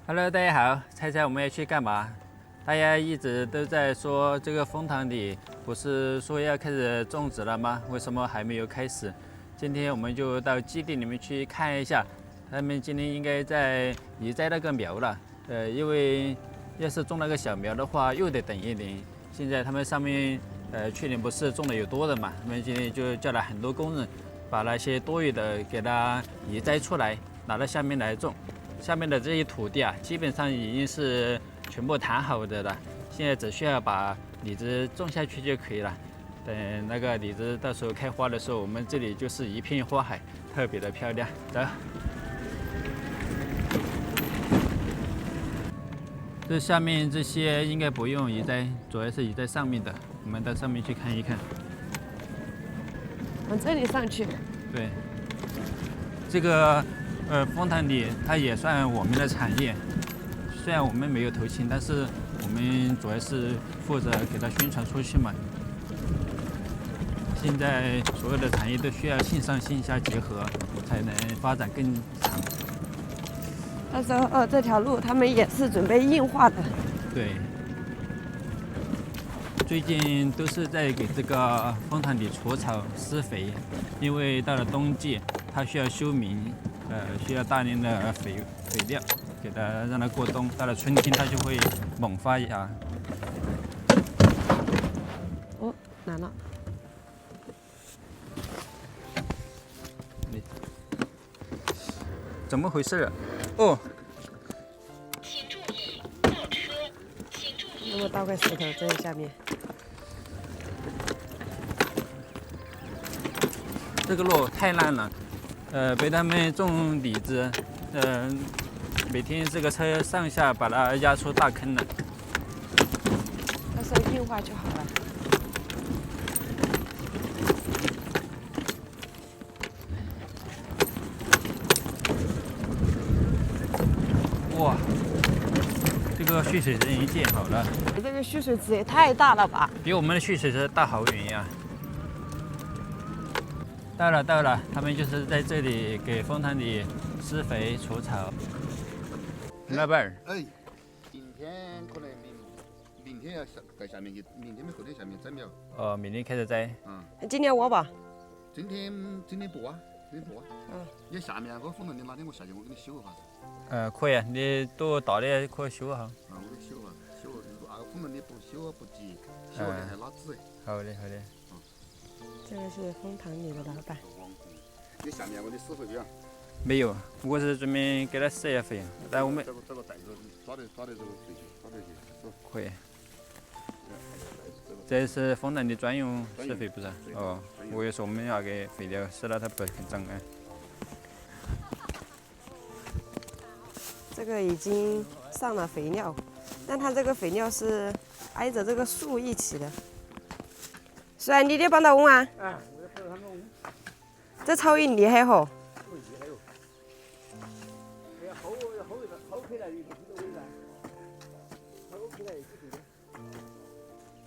Hello， 大家好，猜猜我们要去干嘛？大家一直都在说这个枫糖李不是说要开始种植了吗？为什么还没有开始？今天我们就到基地里面去看一下，他们今天应该在移栽那个苗了。因为要是种那个小苗的话，又得等一年。现在他们上面去年不是种的有多的嘛，他们今天就叫了很多工人，把那些多余的给它移栽出来，拿到下面来种。下面的这些土地啊，基本上已经是全部谈好的了，现在只需要把李子种下去就可以了。等那个李子到时候开花的时候，我们这里就是一片花海，特别的漂亮。走。这下面这些应该不用移栽，主要是移在上面的。我们到上面去看一看。往这里上去。对，这个枫糖李它也算我们的产业，虽然我们没有投钱，但是我们主要是负责给它宣传出去嘛。现在所有的产业都需要线上线下结合，才能发展更长。到时候这条路他们也是准备硬化的。对，最近都是在给这个枫糖李除草施肥，因为到了冬季它需要休眠。需要大量的肥料，给它让它过冬。到了春天，它就会猛发芽。哦，难了。怎么回事啊？哦，请注意倒车，请注意。那么倒块石头在下面。这个路太烂了。被他们种李子，每天这个车上下把它压出大坑了。到时候硬化就好了。哇，这个蓄水池已经建好了。这个蓄水池也太大了吧！比我们的蓄水池大好远呀。到了，他们就是在这里给枫糖李施肥除草。老板儿，哎，今天可能明天要在下面去，明天没后天下面摘苗。明天开始摘。今天挖吧。今天不挖，今天不挖。你下面那个枫糖李哪天我下去我给你修一下。可以啊，你都到的可以修好。我给你修了，修了那个枫糖李不修不急，修了还拉籽。好的。这个是枫糖李的老板。你下面我的施肥表？没有，我是准备给他施一下肥，但我们找个袋子抓的这个水去，抓这些走。可以。这是枫糖李专用施肥不是？哦，我也说我们那个肥料施了它不很脏哎。这个已经上了肥料，但它这个肥料是挨着这个树一起的。是啊，你得帮他翁啊。我得帮他们翁。这草印厉害吼。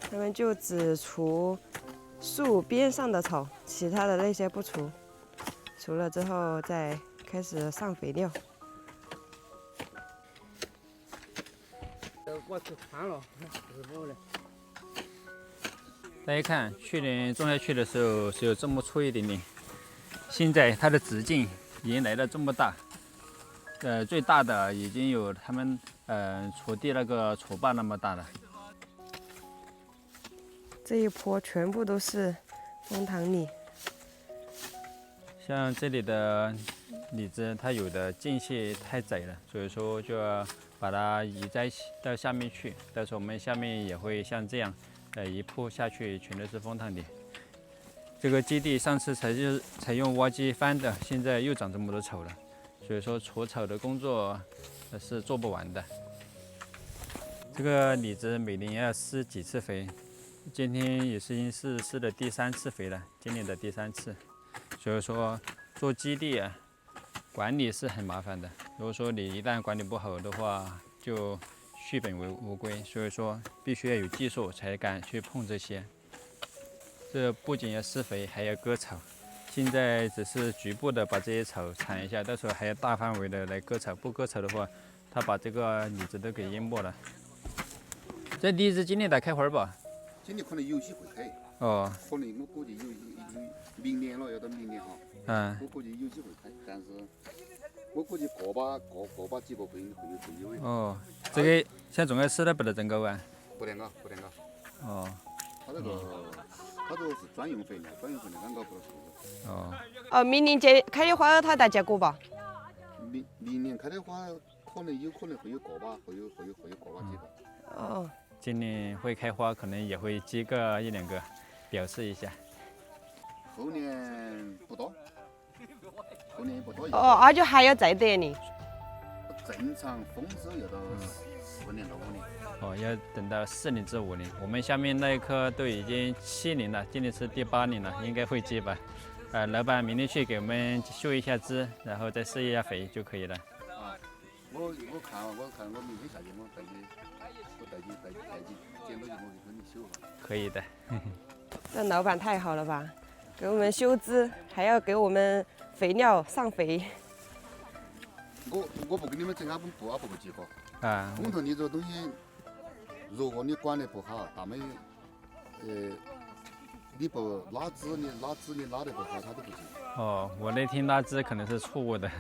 他们就只除树边上的草，其他的那些不除。除了之后再开始上肥料。我吃穿了，是我的。大家看，去年种下去的时候是有这么粗一点点，现在它的直径已经来到这么大。最大的已经有他们锄地那个锄把那么大了。这一坡全部都是枫糖李。像这里的李子，它有的间隙太窄了，所以说就要把它移栽到下面去。到时候我们下面也会像这样，一铺下去全都是枫糖李。这个基地上次才用挖机翻的，现在又长这么多草了，所以说除草的工作是做不完的。这个李子每年要施几次肥？今天也是已经是施的第3次肥了，今年的第3次。所以说做基地啊，管理是很麻烦的。如果说你一旦管理不好的话，就血本无归。所以说必须要有技术才敢去碰这些。这不仅要施肥，还要割草。现在只是局部的把这些草铲一下，到时候还要大范围的来割草。不割草的话，它把这个李子都给淹没了。这李子今年才开花吧？今年可能有些会开，哦，可能我估计有明年了，要到明年哈，嗯，我估计有些会开，但是我估计个把几个会有的。哦，这个像种个吃的不得增高啊？不能搞，不能搞。哦，它这个是专用肥料，俺搞不了树。哦，哦，明年开的花它大结果吧？明年开的花，可能会有个把，会有个把几个。哦，今年会开花，可能也会结个1、2个，表示一下。后年不多，后年不多。哦，那就还要再得呢。正常丰收要到4年到5年。哦，要等到4年至5年。我们下面那一棵都已经7年了，今年是第8年了，应该会结吧？老板明天去给我们修一下枝，然后再施一下肥就可以了。啊，我看我明天下去我带去捡到去我就给你修哈。可以的。这老板太好了吧，给我们修枝，还要给我们肥料上肥。我不给你们整，俺们不结果。啊，风藤你这个东西，如果你管得不好，大妹，你不拉枝，你拉得不好，它都不结。哦，我那天拉枝可能是错误的。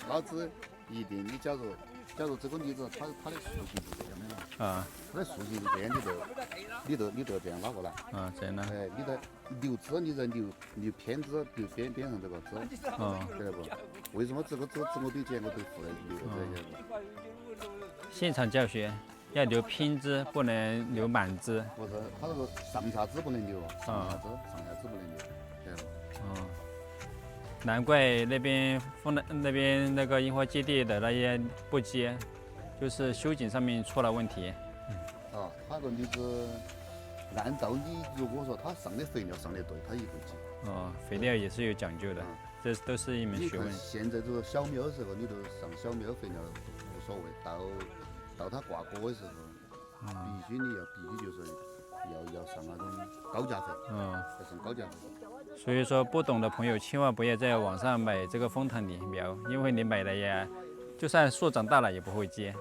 拉枝一定，你假如这个梨子它的树形是这样的嘛，啊，它的树形是这样，你就这样拉过来。啊，这样呢？哎，你在留枝，你在留偏枝，留边上这个枝，哦，晓得不？为什么这个枝我都剪，我都附在留在这个？现场教学要留偏枝，不能留满枝。不是，它这个上下枝不能留，上下枝不能留，晓得不？哦，难怪那边那个樱花基地的那些不结，就是修剪上面出了问题。啊，它个梨子，按照你如果说它上的肥料上得对，它也会结。哦，肥料也是有讲究的，这都是一门你学问看。现在这个小苗的时候，你都上小苗肥料无所谓，到它挂果的时候，必须就是要上那种高价肥，要上高价肥。所以说，不懂的朋友千万不要在网上买这个枫藤李苗，因为你买了呀，就算树长大了也不会结。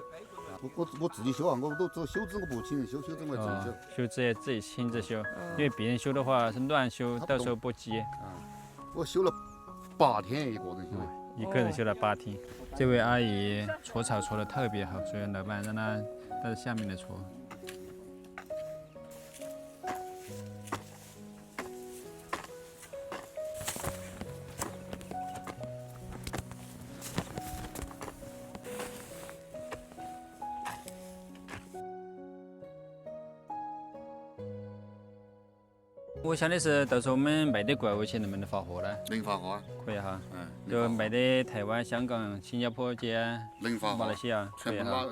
我自己修啊，我都做修枝我不请人修，修枝我自己修。修枝也自己亲自修，因为别人修的话是乱修，到时候不结。我修了8天一个人修。一个人修了8天。这位阿姨除草除得特别好，所以老板让她到下面来除。我想的是，到时候我们卖的怪物去能不能发货呢？能发货啊？可以哈，嗯，就卖的台湾、香港、新加坡这些能发货马来，西亚，可以全部哈。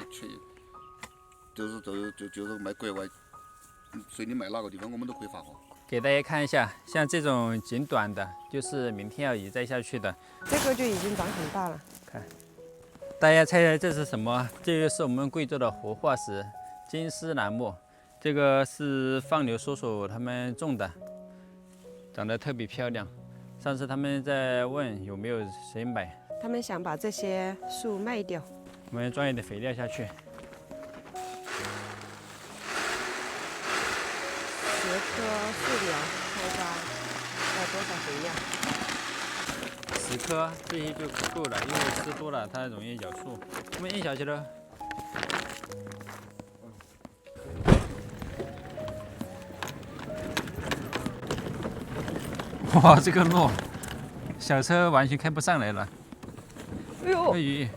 就是卖国外，随你卖哪个地方，我们都可以发货。给大家看一下，像这种剪短的，就是明天要移栽下去的。这个就已经长很大了。大家猜猜这是什么？这个是我们贵州的活化石金丝楠木，这个是放牛叔叔他们种的，长得特别漂亮。上次他们在问有没有谁买，他们想把这些树卖掉。我们装一点肥料下去。 10棵树苗开花要多少肥料？10颗，这些就够了，因为吃多了它容易咬树。我们印下去了。哇，这个路，小车完全开不上来了。哎呦！哎呦！